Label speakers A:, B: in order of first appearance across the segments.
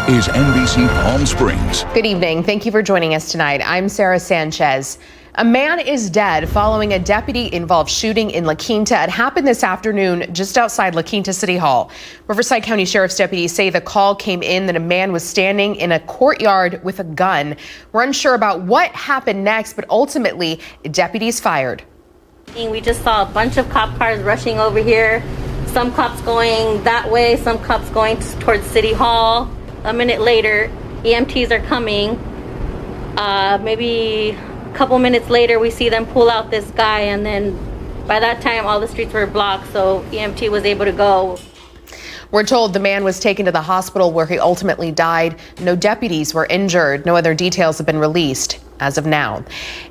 A: is NBC Palm Springs.
B: Good evening. Thank you for joining us tonight. I'm Sarah Sanchez. A man is dead following a deputy-involved shooting in La Quinta. It happened this afternoon just outside La Quinta City Hall. Riverside County Sheriff's deputies say the call came in that a man was standing in a courtyard with a gun. We're unsure about what happened next, but ultimately, deputies fired.
C: We just saw a bunch of cop cars rushing over here. Some cops going that way, some cops going towards City Hall. A minute later, EMTs are coming. Maybe a couple minutes later, we see them pull out this guy, and then by that time, all the streets were blocked, so EMT was able to go.
B: We're told the man was taken to the hospital where he ultimately died. No deputies were injured. No other details have been released as of now.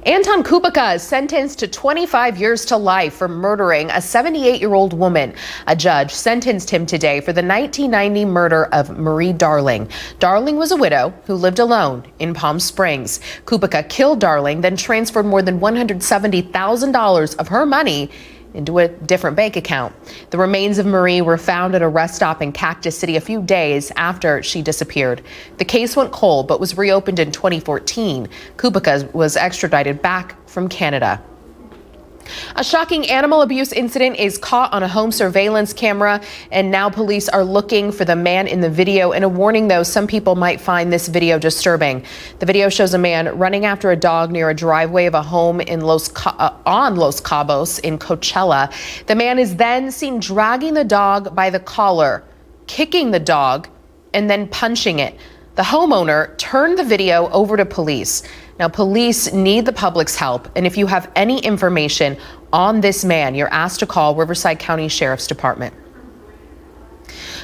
B: Anton Kubica is sentenced to 25 years to life for murdering a 78-year-old woman. A judge sentenced him today for the 1990 murder of Marie Darling. Darling was a widow who lived alone in Palm Springs. Kubica killed Darling, then transferred more than $170,000 of her money into a different bank account. The remains of Marie were found at a rest stop in Cactus City a few days after she disappeared. The case went cold but was reopened in 2014. Kubica was extradited back from Canada. A shocking animal abuse incident is caught on a home surveillance camera, and now police are looking for the man in the video. And a warning, though, some people might find this video disturbing. The video shows a man running after a dog near a driveway of a home in Los Cabos in Coachella. The man is then seen dragging the dog by the collar, kicking the dog, and then punching it. The homeowner turned the video over to police. Now, police need the public's help, and if you have any information on this man, you're asked to call Riverside County Sheriff's Department.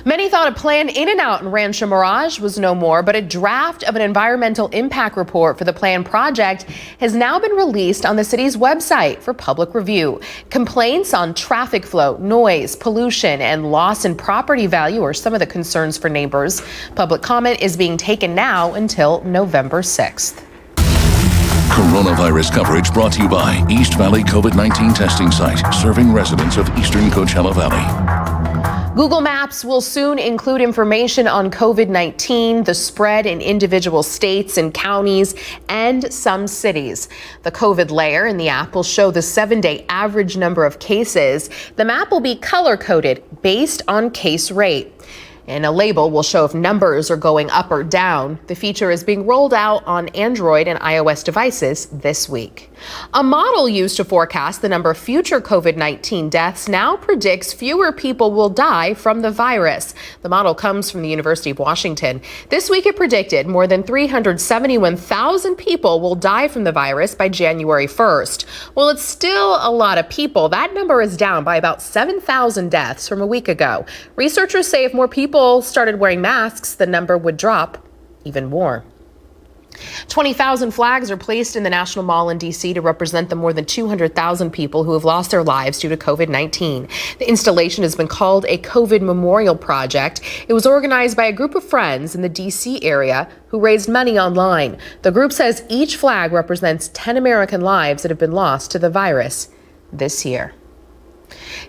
B: Many thought a planned In-N-Out in Rancho Mirage was no more, but a draft of an environmental impact report for the planned project has now been released on the city's website for public review. Complaints on traffic flow, noise, pollution, and loss in property value are some of the concerns for neighbors. Public comment is being taken now until November 6th.
A: Coronavirus coverage brought to you by East Valley COVID-19 testing site, serving residents of eastern Coachella Valley.
B: Google Maps will soon include information on COVID-19, the spread in individual states and counties, and some cities. The COVID layer in the app will show the 7-day average number of cases. The map will be color-coded based on case rate. And a label will show if numbers are going up or down. The feature is being rolled out on Android and iOS devices this week. A model used to forecast the number of future COVID-19 deaths now predicts fewer people will die from the virus. The model comes from the University of Washington. This week it predicted more than 371,000 people will die from the virus by January 1st. Well, it's still a lot of people. That number is down by about 7,000 deaths from a week ago. Researchers say if more people started wearing masks, the number would drop even more. 20,000 flags are placed in the National Mall in D.C. to represent the more than 200,000 people who have lost their lives due to COVID-19. The installation has been called a COVID Memorial Project. It was organized by a group of friends in the D.C. area who raised money online. The group says each flag represents 10 American lives that have been lost to the virus this year.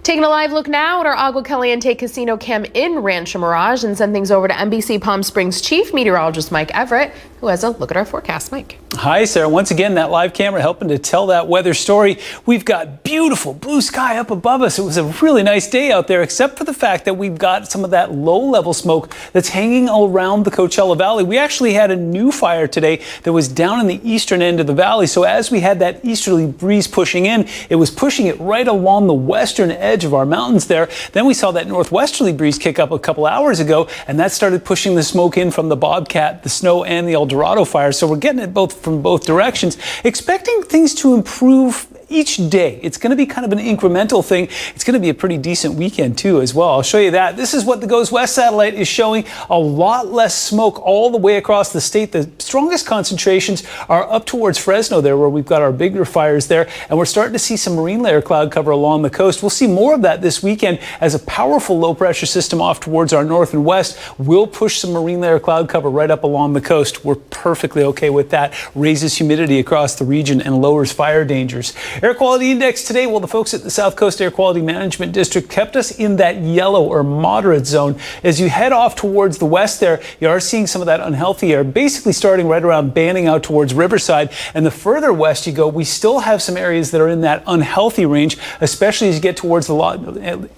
B: Taking a live look now at our Agua Caliente Casino Cam in Rancho Mirage, and send things over to NBC Palm Springs Chief Meteorologist Mike Everett, who has a look at our forecast. Mike.
D: Hi, Sarah. Once again, that live camera helping to tell that weather story. We've got beautiful blue sky up above us. It was a really nice day out there, except for the fact that we've got some of that low-level smoke that's hanging around the Coachella Valley. We actually had a new fire today that was down in the eastern end of the valley. So as we had that easterly breeze pushing in, it was pushing it right along the western edge of our mountains there. Then we saw that northwesterly breeze kick up a couple hours ago, and that started pushing the smoke in from the Bobcat, the Snow, and the El Dorado fires. So we're getting it from both directions, expecting things to improve each day. It's going to be kind of an incremental thing. It's going to be a pretty decent weekend too as well. I'll show you that. This is what the Goes West satellite is showing. A lot less smoke all the way across the state. The strongest concentrations are up towards Fresno there, where we've got our bigger fires there, and we're starting to see some marine layer cloud cover along the coast. We'll see more of that this weekend as a powerful low pressure system off towards our north and west will push some marine layer cloud cover right up along the coast. We're perfectly okay with that. Raises humidity across the region and lowers fire dangers. Air quality index today, well, the folks at the South Coast Air Quality Management District kept us in that yellow or moderate zone. As you head off towards the west there, you are seeing some of that unhealthy air basically starting right around Banning out towards Riverside. And the further west you go, we still have some areas that are in that unhealthy range, especially as you get towards the Los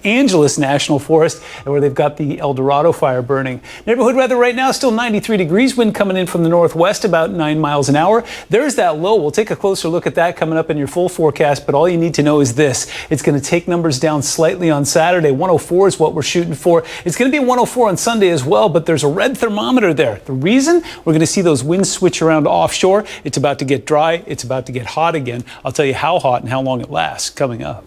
D: Angeles National Forest, where they've got the El Dorado fire burning. Neighborhood weather right now, still 93 degrees, wind coming in from the northwest about 9 miles an hour. There's that low. We'll take a closer look at that coming up in your full forecast, but all you need to know is this. It's going to take numbers down slightly on Saturday. 104 is what we're shooting for. It's going to be 104 on Sunday as well, but there's a red thermometer there. The reason? We're going to see those winds switch around offshore. It's about to get dry. It's about to get hot again. I'll tell you how hot and how long it lasts coming up.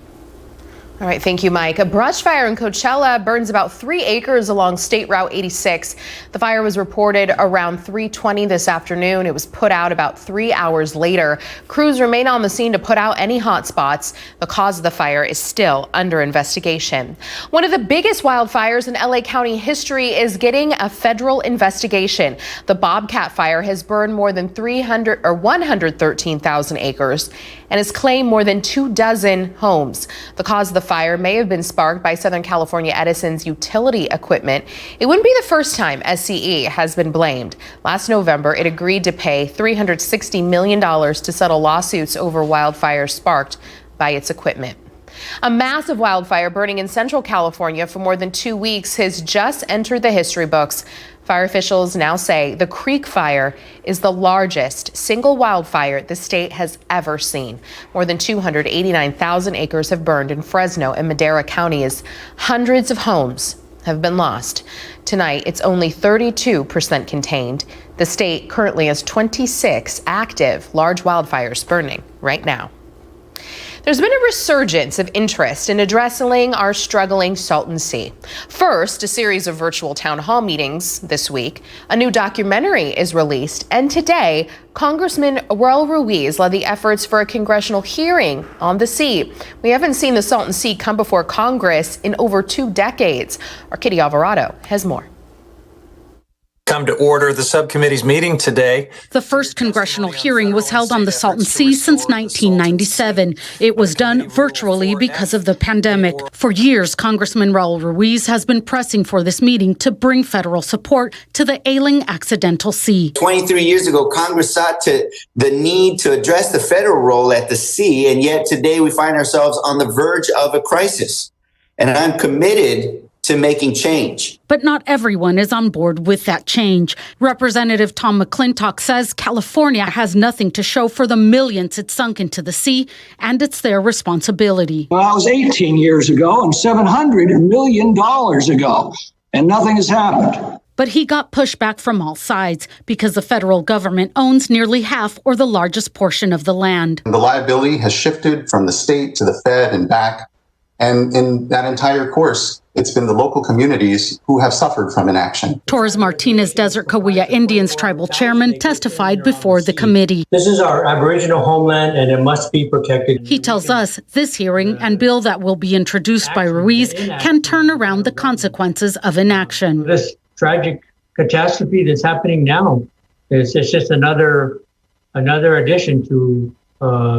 B: All right, thank you, Mike. A brush fire in Coachella burns about 3 acres along State Route 86. The fire was reported around 3:20 this afternoon. It was put out about 3 hours later. Crews remain on the scene to put out any hot spots. The cause of the fire is still under investigation. One of the biggest wildfires in LA County history is getting a federal investigation. The Bobcat fire has burned more than 113,000 acres and has claimed more than 24 homes. The cause of the fire may have been sparked by Southern California Edison's utility equipment. It wouldn't be the first time SCE has been blamed. Last November, it agreed to pay $360 million to settle lawsuits over wildfires sparked by its equipment. A massive wildfire burning in Central California for more than 2 weeks has just entered the history books. Fire officials now say the Creek Fire is the largest single wildfire the state has ever seen. More than 289,000 acres have burned in Fresno and Madera counties. Hundreds of homes have been lost. Tonight, it's only 32% contained. The state currently has 26 active large wildfires burning right now. There's been a resurgence of interest in addressing our struggling Salton Sea. First, a series of virtual town hall meetings this week. A new documentary is released, and today, Congressman Raul Ruiz led the efforts for a congressional hearing on the sea. We haven't seen the Salton Sea come before Congress in over 2 decades. Our Kitty Alvarado has more.
E: Come to order the subcommittee's meeting today.
F: The first congressional hearing was held on the Salton Sea since 1997. It was done virtually because of the pandemic. For years, Congressman Raul Ruiz has been pressing for this meeting to bring federal support to the ailing accidental sea.
G: 23 years ago, Congress sought the need to address the federal role at the sea, and yet today we find ourselves on the verge of a crisis. And I'm committed to making change.
F: But not everyone is on board with that change. Representative Tom McClintock says California has nothing to show for the millions it sunk into the sea, and it's their responsibility.
H: Well, that was 18 years ago and $700 million ago, and nothing has happened.
F: But he got pushback from all sides because the federal government owns nearly half or the largest portion of the land.
I: The liability has shifted from the state to the Fed and back. And in that entire course, it's been the local communities who have suffered from inaction.
F: Torres Martinez Desert Cahuilla Indians tribal chairman testified before the committee.
J: This is our Aboriginal homeland and it must be protected.
F: He tells us this hearing and bill that will be introduced by Ruiz can turn around the consequences of inaction.
J: This tragic catastrophe that's happening now is just another addition to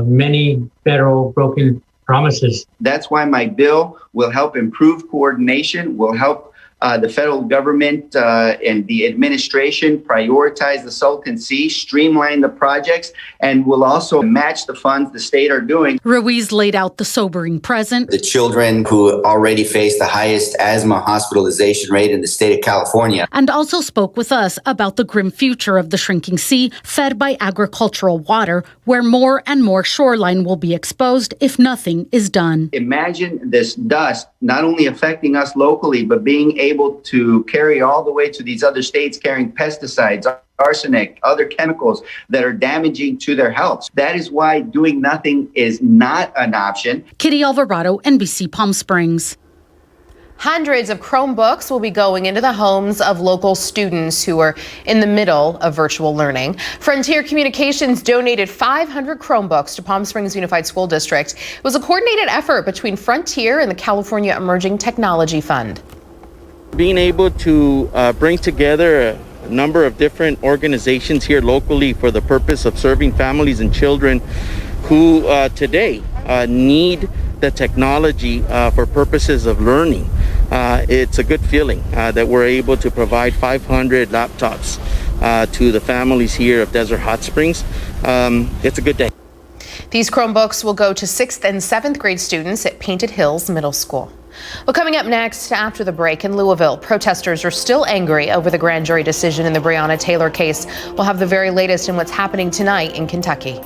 J: many federal broken promises.
G: That's why my bill will help improve coordination, will help the federal government and the administration prioritize the Salton Sea, streamline the projects, and will also match the funds the state are doing.
F: Ruiz laid out the sobering present.
G: The children who already face the highest asthma hospitalization rate in the state of California.
F: And also spoke with us about the grim future of the shrinking sea, fed by agricultural water, where more and more shoreline will be exposed if nothing is done.
G: Imagine this dust not only affecting us locally, but being able to carry all the way to these other states carrying pesticides, arsenic, other chemicals that are damaging to their health. That is why doing nothing is not an option.
F: Kitty Alvarado, NBC Palm Springs.
B: Hundreds of Chromebooks will be going into the homes of local students who are in the middle of virtual learning. Frontier Communications donated 500 Chromebooks to Palm Springs Unified School District. It was a coordinated effort between Frontier and the California Emerging Technology Fund.
K: Being able to bring together a number of different organizations here locally for the purpose of serving families and children who today need the technology for purposes of learning. It's a good feeling that we're able to provide 500 laptops to the families here of Desert Hot Springs. It's a good day.
B: These Chromebooks will go to 6th and 7th grade students at Painted Hills Middle School. Well, coming up next after the break in Louisville, protesters are still angry over the grand jury decision in the Breonna Taylor case. We'll have the very latest in what's happening tonight in Kentucky.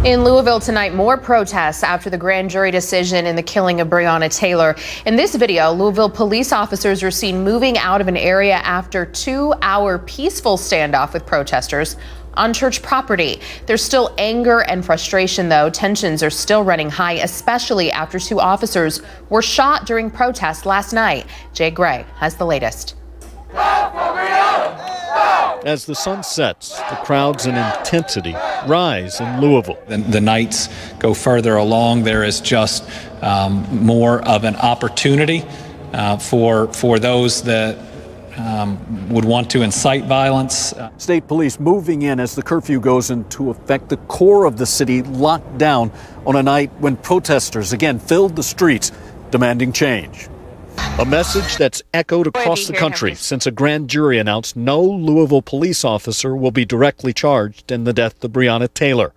B: In Louisville tonight, more protests after the grand jury decision in the killing of Breonna Taylor. In this video, Louisville police officers are seen moving out of an area after a 2-hour peaceful standoff with protesters on church property. There's still anger and frustration, though. Tensions are still running high, especially after 2 officers were shot during protests last night. Jay Gray has the latest.
L: As the sun sets, the crowds and intensity rise in Louisville.
M: The nights go further along. There is just more of an opportunity for those that would want to incite violence.
L: State police moving in as the curfew goes into effect. The core of the city locked down on a night when protesters again filled the streets demanding change. A message that's echoed across the country since a grand jury announced no Louisville police officer will be directly charged in the death of Breonna Taylor,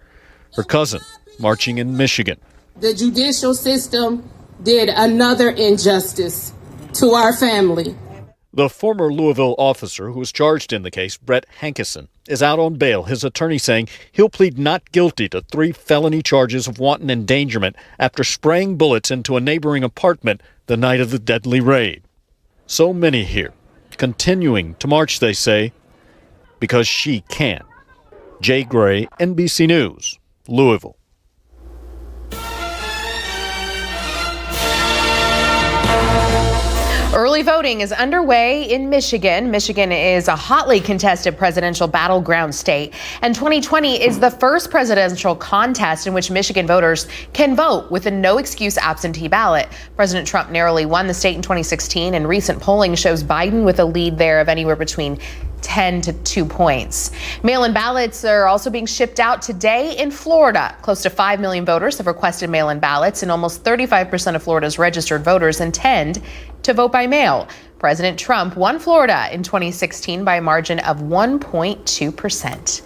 L: her cousin, marching in Michigan.
N: The judicial system did another injustice to our family.
L: The former Louisville officer who was charged in the case, Brett Hankison, is out on bail, his attorney saying he'll plead not guilty to 3 felony charges of wanton endangerment after spraying bullets into a neighboring apartment the night of the deadly raid. So many here, continuing to march, they say, because she can. Jay Gray, NBC News, Louisville.
B: Early voting is underway in Michigan. Michigan is a hotly contested presidential battleground state, and 2020 is the first presidential contest in which Michigan voters can vote with a no-excuse absentee ballot. President Trump narrowly won the state in 2016, and recent polling shows Biden with a lead there of anywhere between 10 to 2 points. Mail-in ballots are also being shipped out today in Florida. Close to 5 million voters have requested mail-in ballots, and almost 35% of Florida's registered voters intend to vote by mail. President Trump won Florida in 2016 by a margin of 1.2%.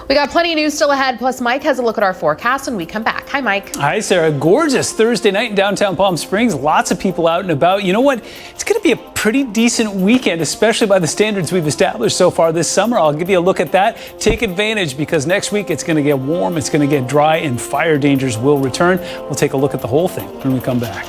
B: We got plenty of news still ahead, plus Mike has a look at our forecast when we come back. Hi, Mike.
D: Hi, Sarah. Gorgeous Thursday night in downtown Palm Springs. Lots of people out and about. You know what? It's going to be a pretty decent weekend, especially by the standards we've established so far this summer. I'll give you a look at that. Take advantage, because next week it's going to get warm, it's going to get dry, and fire dangers will return. We'll take a look at the whole thing when we come back.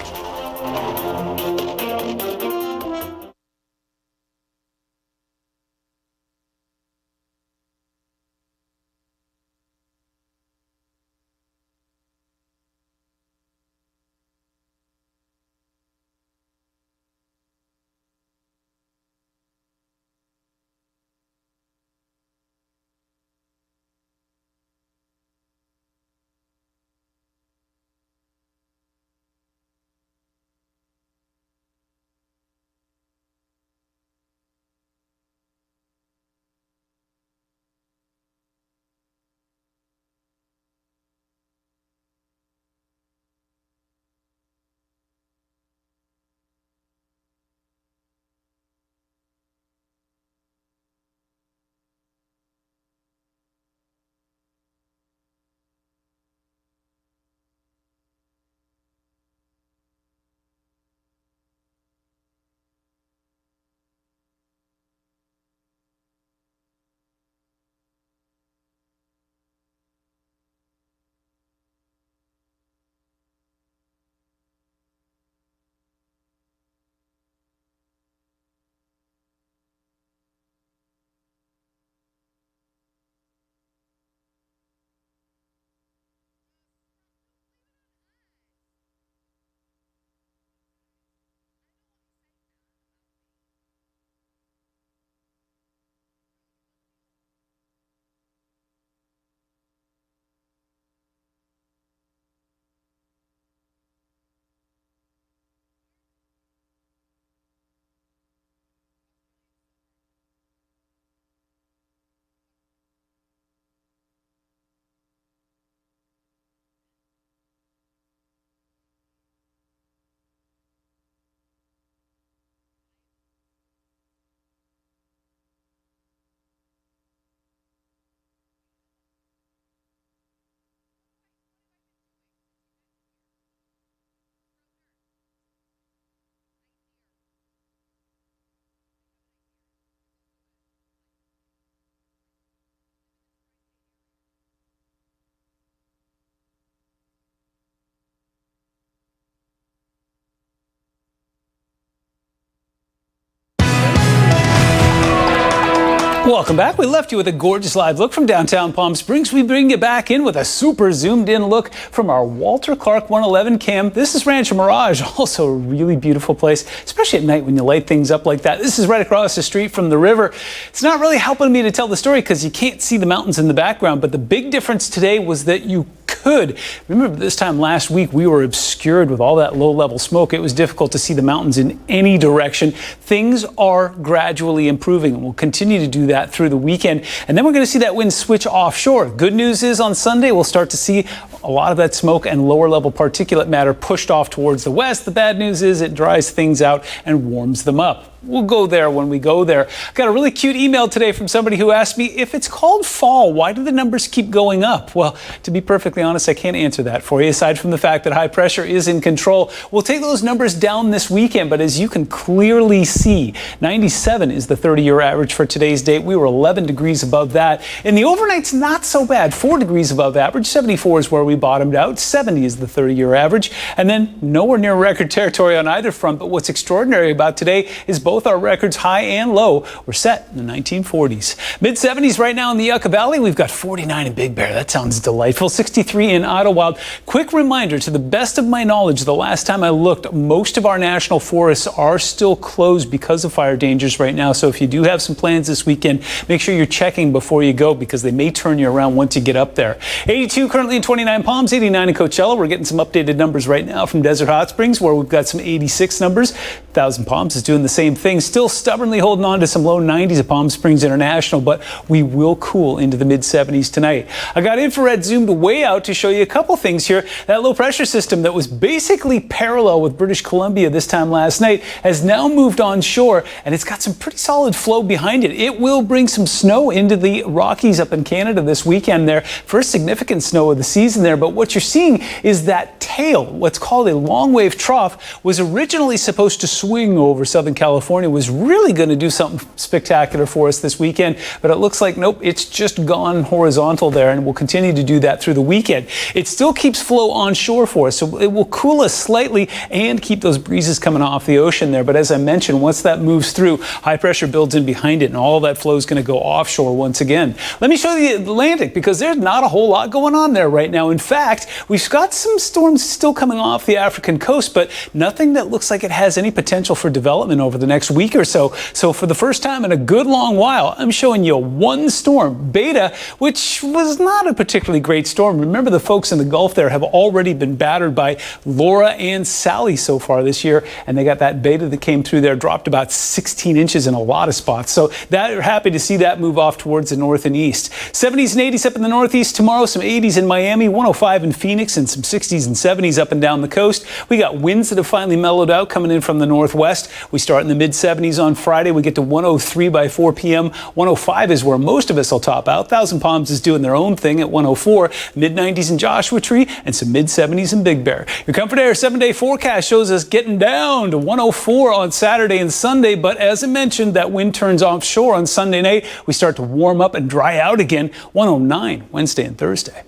D: Welcome back. We left you with a gorgeous live look from downtown Palm Springs. We bring you back in with a super zoomed in look from our Walter Clark 111 cam. This is Rancho Mirage, also a really beautiful place, especially at night when you light things up like that. This is right across the street from the river. It's not really helping me to tell the story because you can't see the mountains in the background, but the big difference today was that you could. Remember, this time last week we were obscured with all that low-level smoke. It was difficult to see the mountains in any direction. Things are gradually improving, and we'll continue to do that through the weekend. And then we're going to see that wind switch offshore. Good news is on Sunday we'll start to see a lot of that smoke and lower-level particulate matter pushed off towards the west. The bad news is it dries things out and warms them up. We'll go there when we go there. I got a really cute email today from somebody who asked me, if it's called fall, why do the numbers keep going up? Well, to be perfectly honest, I can't answer that for you, aside from the fact that high pressure is in control. We'll take those numbers down this weekend, but as you can clearly see, 97 is the 30-year average for today's date. We were 11 degrees above that. And the overnight's not so bad, 4 degrees above average. 74 is where we bottomed out. 70 is the 30-year average. And then nowhere near record territory on either front. But what's extraordinary about today is both our records, high and low, were set in the 1940s. Mid-70s right now in the Yucca Valley. We've got 49 in Big Bear. That sounds delightful. 63 in Idlewild. Quick reminder, to the best of my knowledge, the last time I looked, most of our national forests are still closed because of fire dangers right now. So if you do have some plans this weekend, make sure you're checking before you go, because they may turn you around once you get up there. 82 currently in 29 Palms, 89 in Coachella. We're getting some updated numbers right now from Desert Hot Springs, where we've got some 86 numbers. 1,000 Palms is doing the same thing. thing. Still stubbornly holding on to some low 90s at Palm Springs International, but we will cool into the mid-70s tonight. I got infrared zoomed way out to show you a couple things here. That low pressure system that was basically parallel with British Columbia this time last night has now moved onshore, and it's got some pretty solid flow behind it. It will bring some snow into the Rockies up in Canada this weekend there. First significant snow of the season there, but what you're seeing is that tail, what's called a long wave trough, was originally supposed to swing over Southern California, was really going to do something spectacular for us this weekend, but it looks like nope, it's just gone horizontal there, and will continue to do that through the weekend. It still keeps flow onshore for us, so it will cool us slightly and keep those breezes coming off the ocean there. But as I mentioned, once that moves through, high pressure builds in behind it, and all that flow is going to go offshore once again. Let me show you the Atlantic, because there's not a whole lot going on there right now. In fact, we've got some storms still coming off the African coast, but nothing that looks like it has any potential for development over the next week or so. So for the first time in a good long while, I'm showing you one storm, Beta, which was not a particularly great storm. Remember, the folks in the Gulf there have already been battered by Laura and Sally so far this year, and they got that Beta that came through there, dropped about 16 inches in a lot of spots. So they're happy to see that move off towards the north and east. 70s and 80s up in the northeast tomorrow, some 80s in Miami, 105 in Phoenix, and some 60s and 70s up and down the coast. We got winds that have finally mellowed out coming in from the northwest. We start in the mid-70s on Friday. We get to 103 by 4 p.m. 105 is where most of us will top out. Thousand Palms is doing their own thing at 104. Mid-90s in Joshua Tree, and some mid-70s in Big Bear. Your Comfort Air 7-day forecast shows us getting down to 104 on Saturday and Sunday, but as I mentioned, that wind turns offshore on Sunday night. We start to warm up and dry out again. 109 Wednesday and Thursday.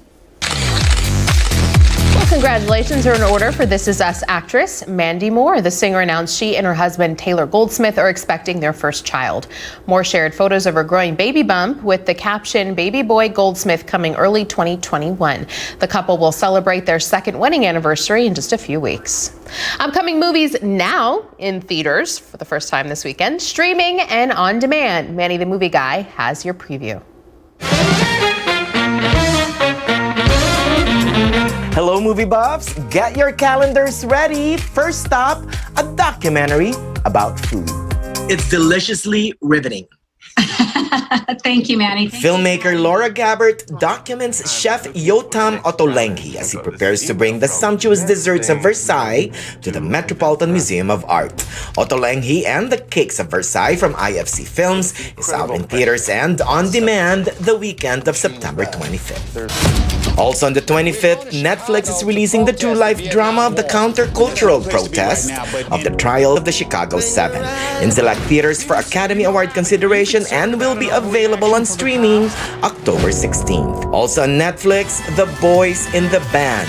B: Well, congratulations are in order for This Is Us actress Mandy Moore. The singer announced she and her husband Taylor Goldsmith are expecting their first child. Moore shared photos of her growing baby bump with the caption, "Baby boy Goldsmith coming early 2021." The couple will celebrate their second wedding anniversary in just a few weeks. Upcoming movies now in theaters for the first time this weekend, streaming and on demand. Manny the Movie Guy has your preview.
O: Hello, movie buffs. Get your calendars ready. First stop, a documentary about food.
P: It's deliciously riveting.
Q: Thank you, Manny.
O: Filmmaker Laura Gabbert documents Chef Yotam Ottolenghi as he prepares to bring the sumptuous desserts of Versailles to the Metropolitan Museum of Art. Ottolenghi and the Cakes of Versailles from IFC Films is out in theaters and on demand the weekend of September 25th. Also on the 25th, Netflix is releasing the true-life drama of the countercultural protest of the trial of the Chicago 7 in select theaters for Academy Award consideration and will be available on streaming October 16th. Also on Netflix, The Boys in the Band.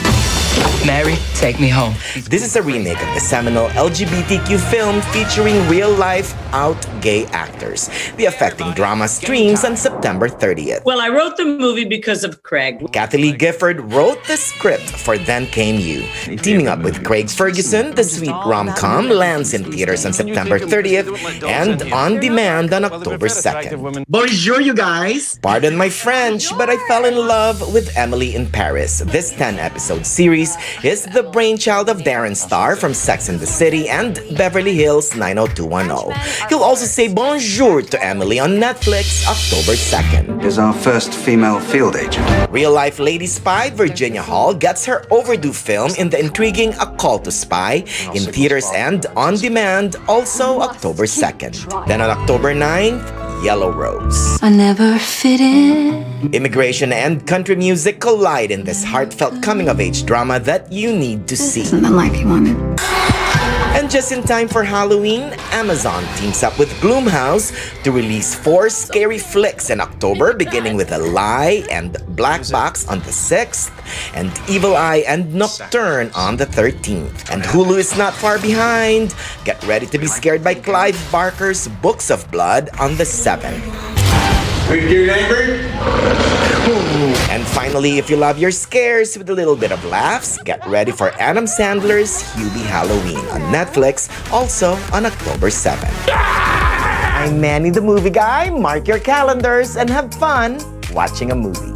P: Mary, take me home.
O: This is a remake of the seminal LGBTQ film featuring real-life out gay actors. The affecting drama streams on September 30th.
R: Well, I wrote the movie because of Craig.
O: Kathy Lee Gifford wrote the script for Then Came You. Teaming up with Craig Ferguson, the sweet rom-com lands in theaters on September 30th and on demand on October 2nd.
P: Bonjour, you guys.
O: Pardon my French, but I fell in love with Emily in Paris. This 10-episode series is the brainchild of Darren Star from Sex and the City and Beverly Hills 90210. He'll also say bonjour to Emily on Netflix October 2nd.
S: Is our first female field agent.
O: Real-life lady spy Virginia Hall gets her overdue film in the intriguing A Call to Spy in theaters and on demand also October 2nd. Then on October 9th, Yellow Rose.
Q: I never fit in.
O: Immigration and country music collide in this heartfelt coming-of-age drama that you need to see.
Q: Isn't the life you wanted?
O: And just in time for Halloween, Amazon teams up with Gloomhouse to release 4 scary flicks in October, beginning with A Lie and Black Box on the 6th, and Evil Eye and Nocturne on the 13th. And Hulu is not far behind. Get ready to be scared by Clive Barker's Books of Blood on the 7th.
T: With your neighbor?
O: And finally, if you love your scares with a little bit of laughs, get ready for Adam Sandler's Hubie Halloween on Netflix, also on October 7th. I'm Manny the Movie Guy. Mark your calendars and have fun watching a movie.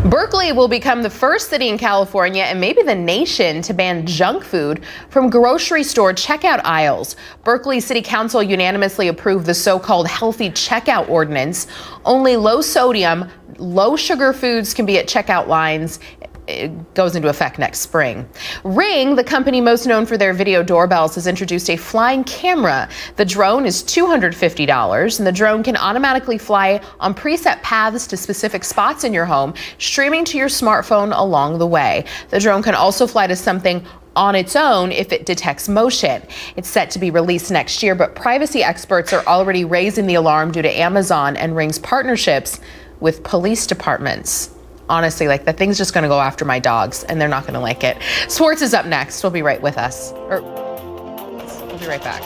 B: Berkeley will become the first city in California and maybe the nation to ban junk food from grocery store checkout aisles. Berkeley City Council unanimously approved the so-called healthy checkout ordinance. Only low sodium, low sugar foods can be at checkout lines. It goes into effect next spring. Ring, the company most known for their video doorbells, has introduced a flying camera. The drone is $250, and the drone can automatically fly on preset paths to specific spots in your home, streaming to your smartphone along the way. The drone can also fly to something on its own if it detects motion. It's set to be released next year, but privacy experts are already raising the alarm due to Amazon and Ring's partnerships with police departments. Honestly, like, the thing's just going to go after my dogs, and they're not going to like it. Sports is up next. We'll be right with us. We'll be right back.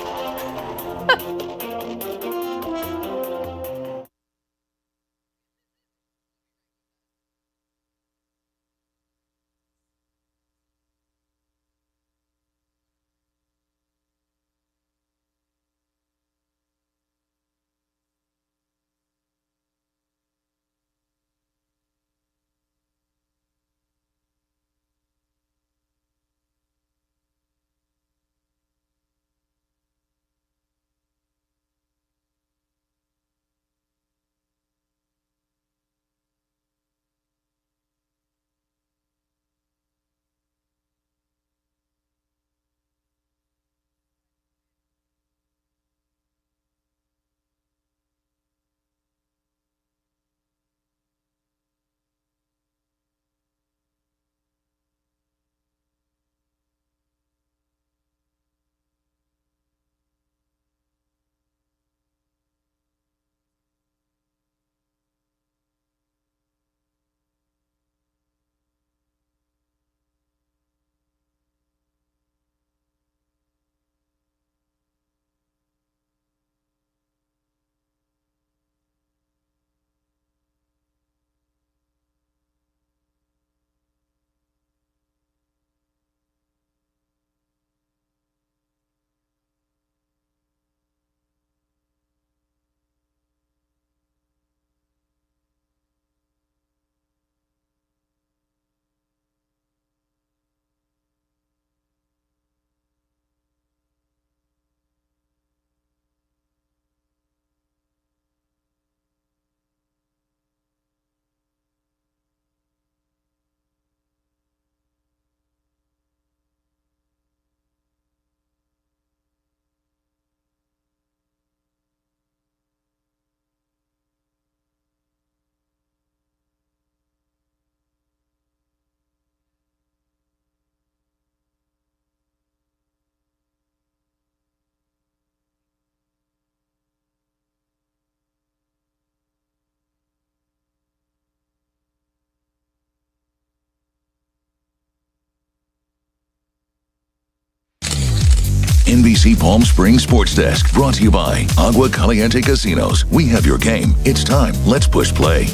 A: NBC Palm Springs Sports Desk, brought to you by Agua Caliente Casinos. We have your game. It's time. Let's push play.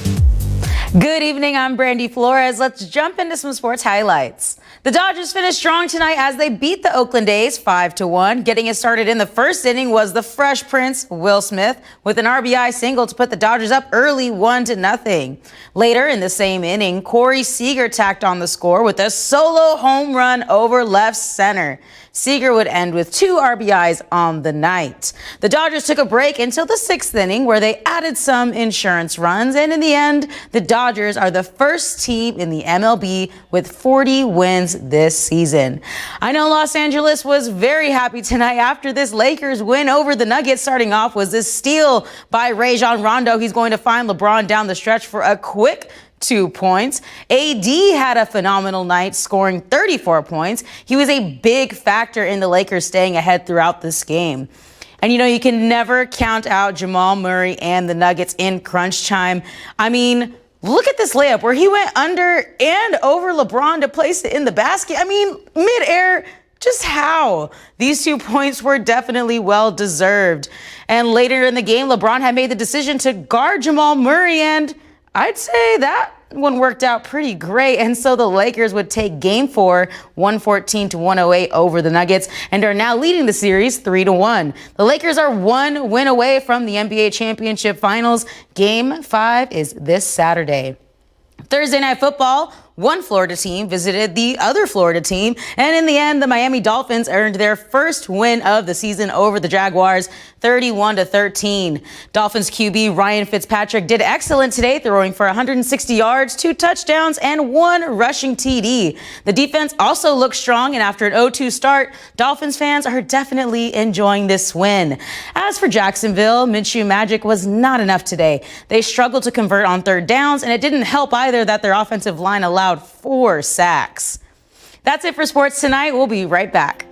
U: Good evening, I'm Brandy Flores. Let's jump into some sports highlights. The Dodgers finished strong tonight as they beat the Oakland A's 5-1. Getting it started in the first inning was the Fresh Prince, Will Smith, with an RBI single to put the Dodgers up early 1-0. Later in the same inning, Corey Seager tacked on the score with a solo home run over left center. Seager would end with 2 RBIs on the night. The Dodgers took a break until the 6th inning, where they added some insurance runs, and in the end, the Dodgers are the first team in the MLB with 40 wins this season. I know Los Angeles was very happy tonight after this Lakers win over the Nuggets. Starting off was this steal by Rajon Rondo. He's going to find LeBron down the stretch for a quick 2 points. AD had a phenomenal night, scoring 34 points. He was a big factor in the Lakers staying ahead throughout this game. And you know, you can never count out Jamal Murray and the Nuggets in crunch time. I mean, look at this layup where he went under and over LeBron to place it in the basket. I mean, midair. Just how? These 2 points were definitely well deserved. And later in the game, LeBron had made the decision to guard Jamal Murray, and I'd say that one worked out pretty great. And so the Lakers would take game 4, 114-108 over the Nuggets, and are now leading the series 3-1. The Lakers are 1 win away from the NBA championship finals. Game 5 is this Saturday. Thursday Night Football, one Florida team visited the other Florida team, and in the end, the Miami Dolphins earned their first win of the season over the Jaguars, 31-13. Dolphins QB Ryan Fitzpatrick did excellent today, throwing for 160 yards, 2 touchdowns, and 1 rushing TD. The defense also looked strong, and after an 0-2 start, Dolphins fans are definitely enjoying this win. As for Jacksonville, Minshew magic was not enough today. They struggled to convert on third downs, and it didn't help either that their offensive line allowed 4 sacks. That's it for sports tonight. We'll be right back.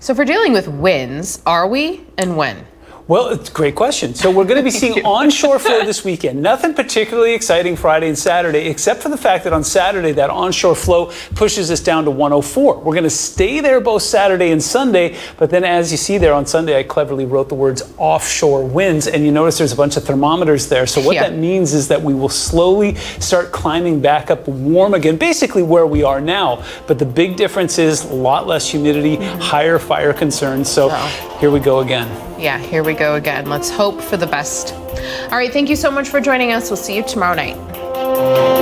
B: So if we're dealing with winds, are we, and when?
D: Well, it's a great question. So we're going to be seeing onshore flow this weekend. Nothing particularly exciting Friday and Saturday, except for the fact that on Saturday, that onshore flow pushes us down to 104. We're going to stay there both Saturday and Sunday, but then as you see there on Sunday, I cleverly wrote the words offshore winds, and you notice there's a bunch of thermometers there. So what that means is that we will slowly start climbing back up warm again, basically where we are now. But the big difference is a lot less humidity, higher fire concerns. So here we go again.
B: Yeah, here we go again. Let's hope for the best. All right, thank you so much for joining us. We'll see you tomorrow night.